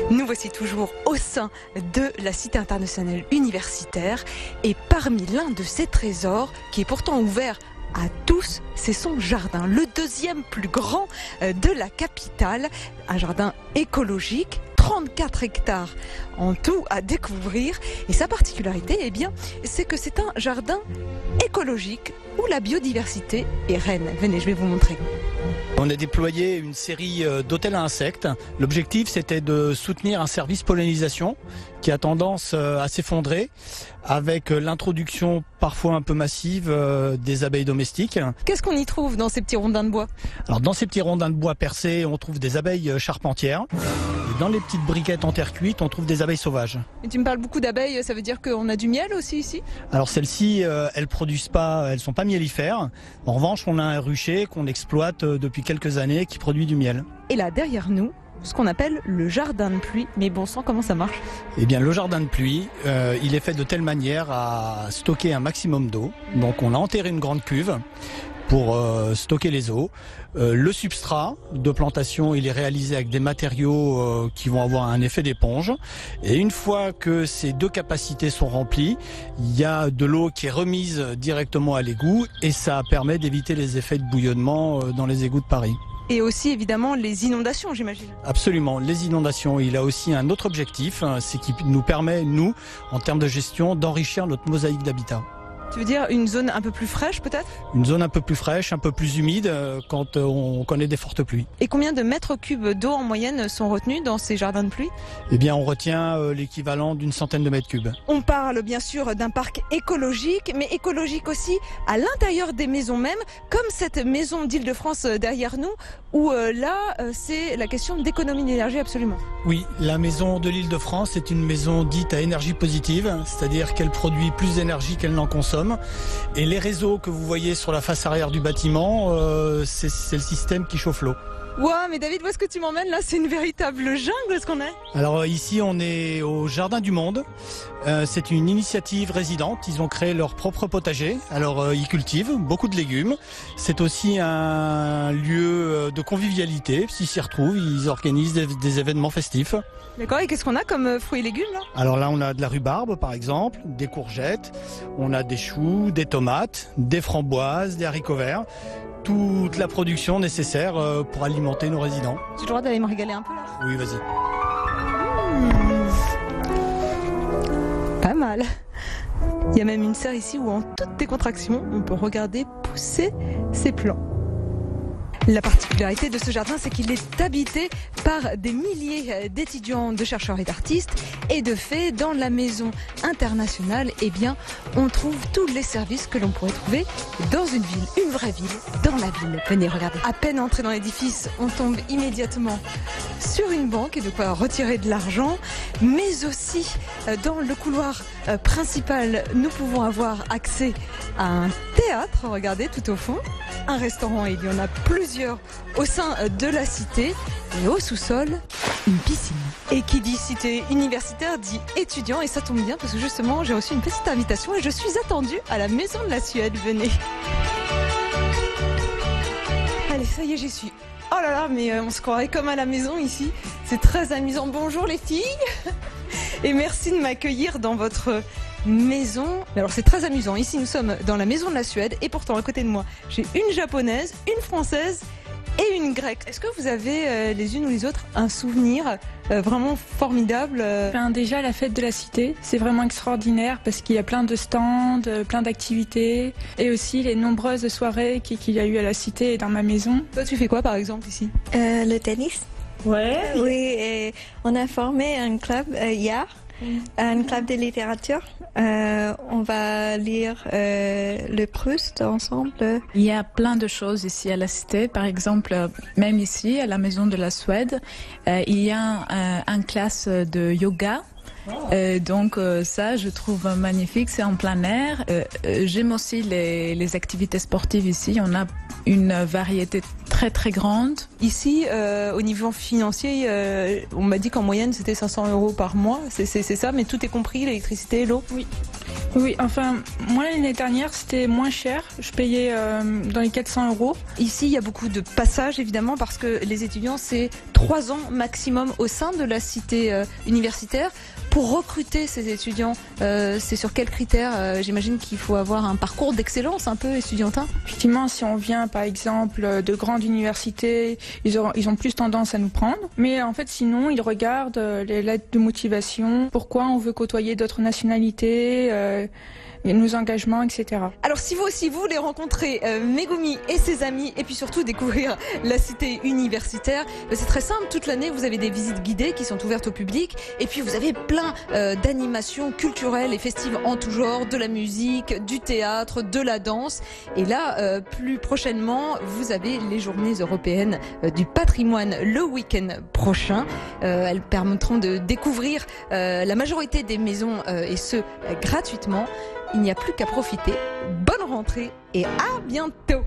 Nous voici toujours au sein de la Cité internationale universitaire et parmi l'un de ces trésors qui est pourtant ouvert à tous, c'est son jardin, le deuxième plus grand de la capitale, un jardin écologique, 34 hectares en tout à découvrir et sa particularité, eh bien, c'est que c'est un jardin écologique où la biodiversité est reine. Venez, je vais vous montrer. On a déployé une série d'hôtels à insectes. L'objectif, c'était de soutenir un service pollinisation qui a tendance à s'effondrer avec l'introduction parfois un peu massive des abeilles domestiques. Qu'est-ce qu'on y trouve dans ces petits rondins de bois? Alors, dans ces petits rondins de bois percés, on trouve des abeilles charpentières. Et dans les petites briquettes en terre cuite, on trouve des abeilles sauvages. Et tu me parles beaucoup d'abeilles, ça veut dire qu'on a du miel aussi ici? Alors celles-ci, elles produisent pas, elles sont pas miellifères. En revanche, on a un rucher qu'on exploite depuis quelques années qui produit du miel. Et là, derrière nous, ce qu'on appelle le jardin de pluie. Mais bon sang, comment ça marche? Eh bien, le jardin de pluie, il est fait de telle manière à stocker un maximum d'eau. Donc, on a enterré une grande cuve pour stocker les eaux. Le substrat de plantation, il est réalisé avec des matériaux qui vont avoir un effet d'éponge. Et une fois que ces deux capacités sont remplies, il y a de l'eau qui est remise directement à l'égout et ça permet d'éviter les effets de bouillonnement dans les égouts de Paris. Et aussi évidemment les inondations, j'imagine. Absolument, les inondations. Il a aussi un autre objectif, c'est qu'il nous permet, nous, en termes de gestion, d'enrichir notre mosaïque d'habitat. Tu veux dire une zone un peu plus fraîche peut-être? Une zone un peu plus fraîche, un peu plus humide quand on connaît des fortes pluies. Et combien de mètres cubes d'eau en moyenne sont retenus dans ces jardins de pluie? Eh bien, on retient l'équivalent d'une centaine de mètres cubes. On parle bien sûr d'un parc écologique, mais écologique aussi à l'intérieur des maisons même, comme cette maison d'Île-de-France derrière nous, où c'est la question d'économie d'énergie absolument. Oui, la maison de l'Île-de-France est une maison dite à énergie positive, c'est-à-dire qu'elle produit plus d'énergie qu'elle n'en consomme. Et les réseaux que vous voyez sur la face arrière du bâtiment, c'est le système qui chauffe l'eau. Ouah, mais David, où est-ce que tu m'emmènes là? C'est une véritable jungle, ce qu'on est. Alors ici, on est au Jardin du Monde. C'est une initiative résidente. Ils ont créé leur propre potager. Alors ils cultivent beaucoup de légumes. C'est aussi un lieu de convivialité. S'ils s'y retrouvent, ils organisent des événements festifs. D'accord, et qu'est-ce qu'on a comme fruits et légumes là? Alors là, on a de la rhubarbe par exemple, des courgettes, on a des choux, des tomates, des framboises, des haricots verts. Toute la production nécessaire pour alimenter nos résidents. J'ai le droit d'aller me régaler un peu là? Oui, vas-y. Pas mal. Il y a même une serre ici où en toute décontraction, on peut regarder pousser ses plants. La particularité de ce jardin, c'est qu'il est habité par des milliers d'étudiants, de chercheurs et d'artistes. Et de fait, dans la maison internationale, eh bien, on trouve tous les services que l'on pourrait trouver dans une ville, une vraie ville, dans la ville. Venez regarder. À peine entré dans l'édifice, on tombe immédiatement sur une banque et de quoi retirer de l'argent. Mais aussi, dans le couloir principal, nous pouvons avoir accès à un théâtre, regardez, tout au fond. Un restaurant, il y en a plusieurs au sein de la cité. Et au sous-sol, une piscine. Et qui dit cité universitaire dit étudiant. Et ça tombe bien parce que justement, j'ai reçu une petite invitation et je suis attendue à la Maison de la Suède. Venez. Allez, ça y est, j'y suis. Oh là là, mais on se croirait comme à la maison ici. C'est très amusant. Bonjour les filles. Et merci de m'accueillir dans votre maison. Alors c'est très amusant. Ici, nous sommes dans la Maison de la Suède. Et pourtant, à côté de moi, j'ai une japonaise, une française et une grecque. Est-ce que vous avez les unes ou les autres un souvenir vraiment formidable? Déjà la fête de la cité, c'est vraiment extraordinaire parce qu'il y a plein de stands, plein d'activités et aussi les nombreuses soirées qu'il y a eu à la cité et dans ma maison. Toi, tu fais quoi par exemple ici? Le tennis. Ouais. Oui, et on a formé un club hier. Un club de littérature. On va lire le Proust ensemble. Il y a plein de choses ici à la Cité. Par exemple, même ici, à la Maison de la Suède, il y a une classe de yoga. Donc ça, je trouve magnifique. C'est en plein air. J'aime aussi les activités sportives ici. On a une variété très très grande. Ici, au niveau financier, on m'a dit qu'en moyenne c'était 500 € par mois. C'est ça, mais tout est compris, l'électricité, l'eau? Oui. Oui, enfin, moi l'année dernière c'était moins cher, je payais dans les 400 €. Ici, il y a beaucoup de passages évidemment parce que les étudiants, c'est 3 ans maximum au sein de la cité universitaire. Pour recruter ces étudiants, c'est sur quels critères? J'imagine qu'il faut avoir un parcours d'excellence un peu estudiantin. Effectivement, si on vient par exemple de grandes universités, ils ont plus tendance à nous prendre. Mais en fait, sinon, ils regardent les lettres de motivation, pourquoi on veut côtoyer d'autres nationalités, nos engagements, etc. Alors si vous aussi vous voulez rencontrer Megumi et ses amis et puis surtout découvrir la cité universitaire, c'est très simple, toute l'année vous avez des visites guidées qui sont ouvertes au public et puis vous avez plein d'animations culturelles et festives en tout genre, de la musique, du théâtre, de la danse et là plus prochainement vous avez les journées européennes du patrimoine le week-end prochain. Elles permettront de découvrir la majorité des maisons et ce gratuitement. Il n'y a plus qu'à profiter. Bonne rentrée et à bientôt.